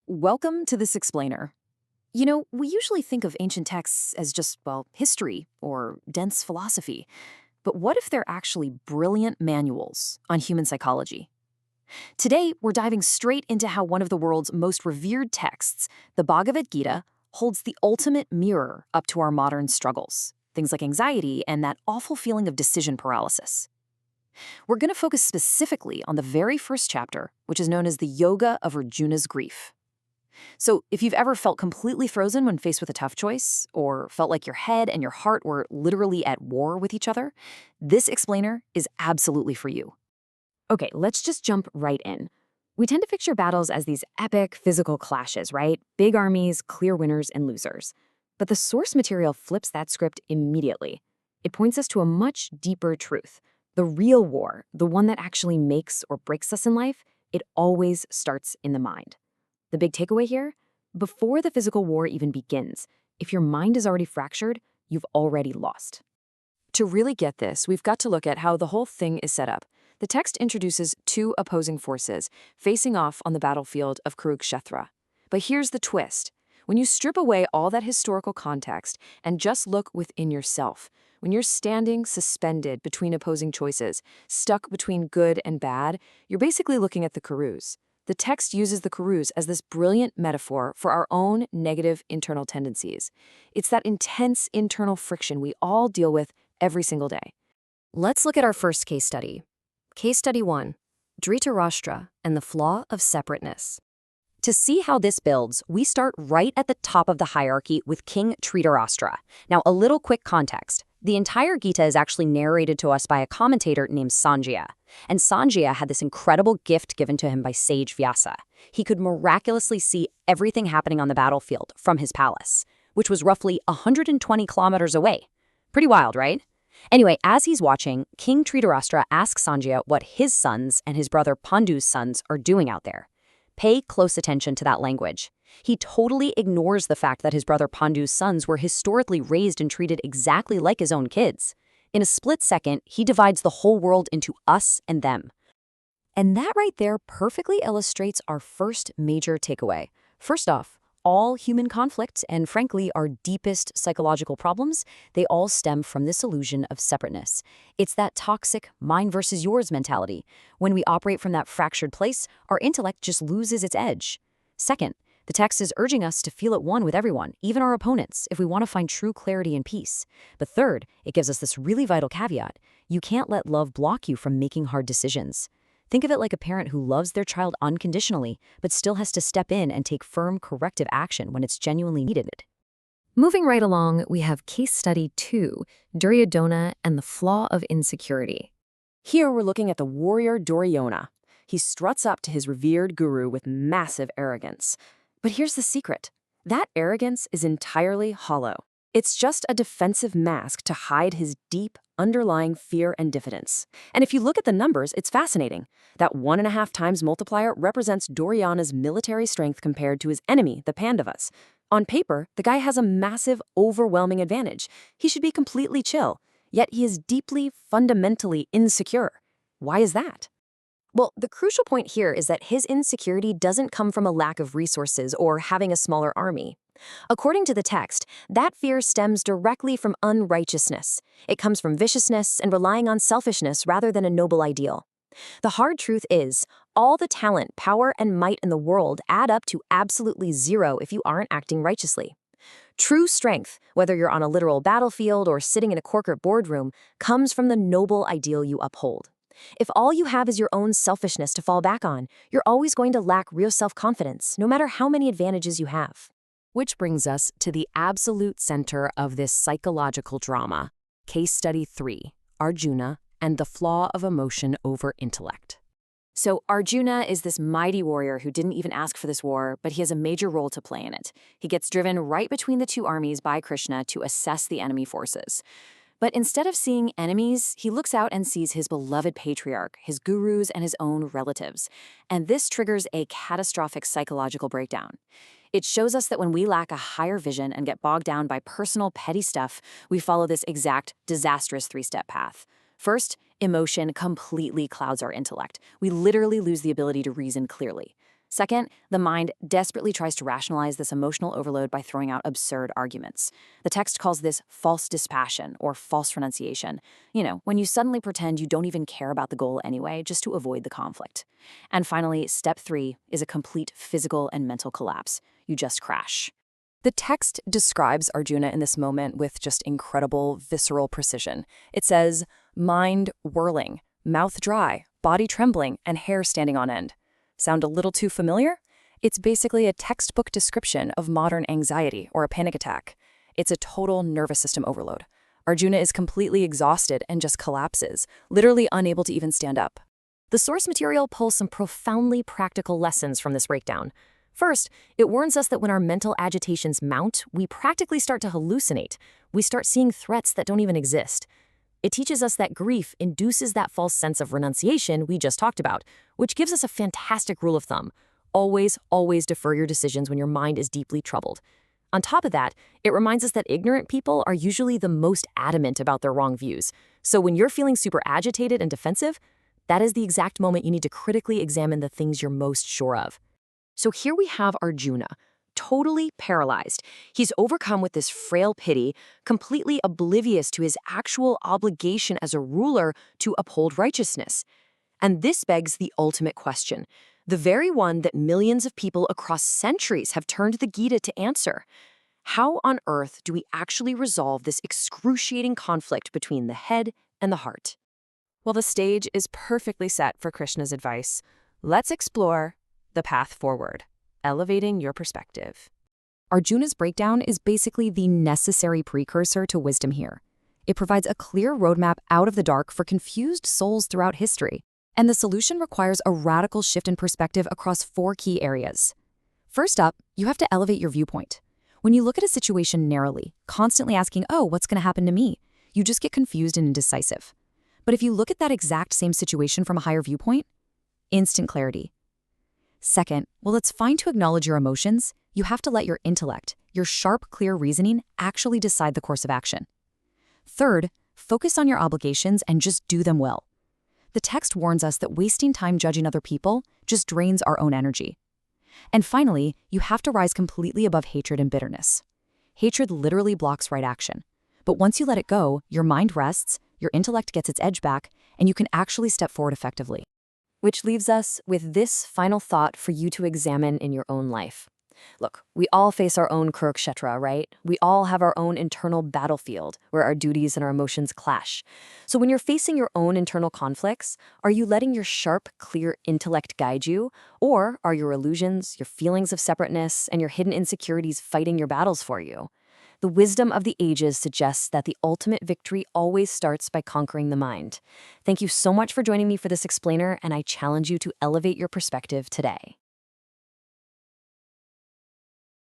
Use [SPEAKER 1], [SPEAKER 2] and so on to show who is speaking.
[SPEAKER 1] Welcome to this explainer. We usually think of ancient texts as just, well, history or dense philosophy. But what if they're actually brilliant manuals on human psychology? Today, we're diving straight into how one of the world's most revered texts, the Bhagavad Gita, holds the ultimate mirror up to our modern struggles, things like anxiety and that awful feeling of decision paralysis. We're going to focus specifically on the very first chapter, which is known as the Yoga of Arjuna's Grief. So, if you've ever felt completely frozen when faced with a tough choice, or felt like your head and your heart were literally at war with each other, this explainer is absolutely for you.
[SPEAKER 2] Okay, let's just jump right in. We tend to picture battles as these epic physical clashes, right? Big armies, clear winners and losers. But the source material flips that script immediately. It points us to a much deeper truth. The real war, the one that actually makes or breaks us in life, it always starts in the mind. The big takeaway here? Before the physical war even begins, if your mind is already fractured, you've already lost.
[SPEAKER 1] To really get this, we've got to look at how the whole thing is set up. The text introduces two opposing forces facing off on the battlefield of Kurukshetra. But here's the twist. When you strip away all that historical context and just look within yourself, when you're standing suspended between opposing choices, stuck between good and bad, you're basically looking at the Kurus. The text uses the Kurus as this brilliant metaphor for our own negative internal tendencies. It's that intense internal friction we all deal with every single day.
[SPEAKER 2] Let's look at our first case study. Case study 1, Dhritarashtra and the flaw of separateness. To see how this builds, we start right at the top of the hierarchy with King Dhritarashtra. Now, a little quick context. The entire Gita is actually narrated to us by a commentator named Sanjaya. And Sanjaya had this incredible gift given to him by sage Vyasa. He could miraculously see everything happening on the battlefield from his palace, which was roughly 120 kilometers away. Pretty wild, right? Anyway, as he's watching, King Dhritarashtra asks Sanjaya what his sons and his brother Pandu's sons are doing out there. Pay close attention to that language. He totally ignores the fact that his brother Pandu's sons were historically raised and treated exactly like his own kids. In a split second, he divides the whole world into us and them. And that right there perfectly illustrates our first major takeaway. First off, all human conflict, and frankly, our deepest psychological problems, they all stem from this illusion of separateness. It's that toxic mine versus yours mentality. When we operate from that fractured place, our intellect just loses its edge. Second, the text is urging us to feel at one with everyone, even our opponents, if we want to find true clarity and peace. But third, it gives us this really vital caveat. You can't let love block you from making hard decisions. Think of it like a parent who loves their child unconditionally, but still has to step in and take firm corrective action when it's genuinely needed. Moving right along, we have case study 2, Duryodhana and the flaw of insecurity.
[SPEAKER 1] Here we're looking at the warrior Duryodhana. He struts up to his revered guru with massive arrogance. But here's the secret. That arrogance is entirely hollow. It's just a defensive mask to hide his deep, underlying fear and diffidence. And if you look at the numbers, it's fascinating. That 1.5 times multiplier represents Duryodhana's military strength compared to his enemy, the Pandavas. On paper, the guy has a massive, overwhelming advantage. He should be completely chill, yet he is deeply, fundamentally insecure. Why is that?
[SPEAKER 2] Well, the crucial point here is that his insecurity doesn't come from a lack of resources or having a smaller army. According to the text, that fear stems directly from unrighteousness. It comes from viciousness and relying on selfishness rather than a noble ideal. The hard truth is, all the talent, power, and might in the world add up to absolutely zero if you aren't acting righteously. True strength, whether you're on a literal battlefield or sitting in a corporate boardroom, comes from the noble ideal you uphold. If all you have is your own selfishness to fall back on, you're always going to lack real self-confidence, no matter how many advantages you have.
[SPEAKER 1] Which brings us to the absolute center of this psychological drama. Case study 3, Arjuna and the flaw of emotion over intellect. So Arjuna is this mighty warrior who didn't even ask for this war, but he has a major role to play in it. He gets driven right between the two armies by Krishna to assess the enemy forces. But instead of seeing enemies, he looks out and sees his beloved patriarch, his gurus, and his own relatives. And this triggers a catastrophic psychological breakdown. It shows us that when we lack a higher vision and get bogged down by personal petty stuff, we follow this exact disastrous 3-step path. First, emotion completely clouds our intellect. We literally lose the ability to reason clearly. Second, the mind desperately tries to rationalize this emotional overload by throwing out absurd arguments. The text calls this false dispassion or false renunciation. When you suddenly pretend you don't even care about the goal anyway, just to avoid the conflict. And finally, step 3 is a complete physical and mental collapse. You just crash. The text describes Arjuna in this moment with just incredible, visceral precision. It says, mind whirling, mouth dry, body trembling, and hair standing on end. Sound a little too familiar? It's basically a textbook description of modern anxiety or a panic attack. It's a total nervous system overload. Arjuna is completely exhausted and just collapses, literally unable to even stand up.
[SPEAKER 2] The source material pulls some profoundly practical lessons from this breakdown. First, it warns us that when our mental agitations mount, we practically start to hallucinate. We start seeing threats that don't even exist. It teaches us that grief induces that false sense of renunciation we just talked about, which gives us a fantastic rule of thumb. Always, always defer your decisions when your mind is deeply troubled. On top of that, it reminds us that ignorant people are usually the most adamant about their wrong views. So when you're feeling super agitated and defensive, that is the exact moment you need to critically examine the things you're most sure of. So here we have Arjuna, totally paralyzed. He's overcome with this frail pity, completely oblivious to his actual obligation as a ruler to uphold righteousness. And this begs the ultimate question, the very one that millions of people across centuries have turned the Gita to answer. How on earth do we actually resolve this excruciating conflict between the head and the heart?
[SPEAKER 1] Well, the stage is perfectly set for Krishna's advice. Let's explore the path forward. Elevating your perspective. Arjuna's breakdown is basically the necessary precursor to wisdom here. It provides a clear roadmap out of the dark for confused souls throughout history. And the solution requires a radical shift in perspective across 4 key areas. First up, you have to elevate your viewpoint. When you look at a situation narrowly, constantly asking, oh, what's going to happen to me? You just get confused and indecisive. But if you look at that exact same situation from a higher viewpoint, instant clarity. Second, while it's fine to acknowledge your emotions, you have to let your intellect, your sharp, clear reasoning, actually decide the course of action. Third, focus on your obligations and just do them well. The text warns us that wasting time judging other people just drains our own energy. And finally, you have to rise completely above hatred and bitterness. Hatred literally blocks right action. But once you let it go, your mind rests, your intellect gets its edge back, and you can actually step forward effectively. Which leaves us with this final thought for you to examine in your own life. Look, we all face our own Kurukshetra, right? We all have our own internal battlefield where our duties and our emotions clash. So when you're facing your own internal conflicts, are you letting your sharp, clear intellect guide you? Or are your illusions, your feelings of separateness, and your hidden insecurities fighting your battles for you? The wisdom of the ages suggests that the ultimate victory always starts by conquering the mind. Thank you so much for joining me for this explainer, and I challenge you to elevate your perspective today.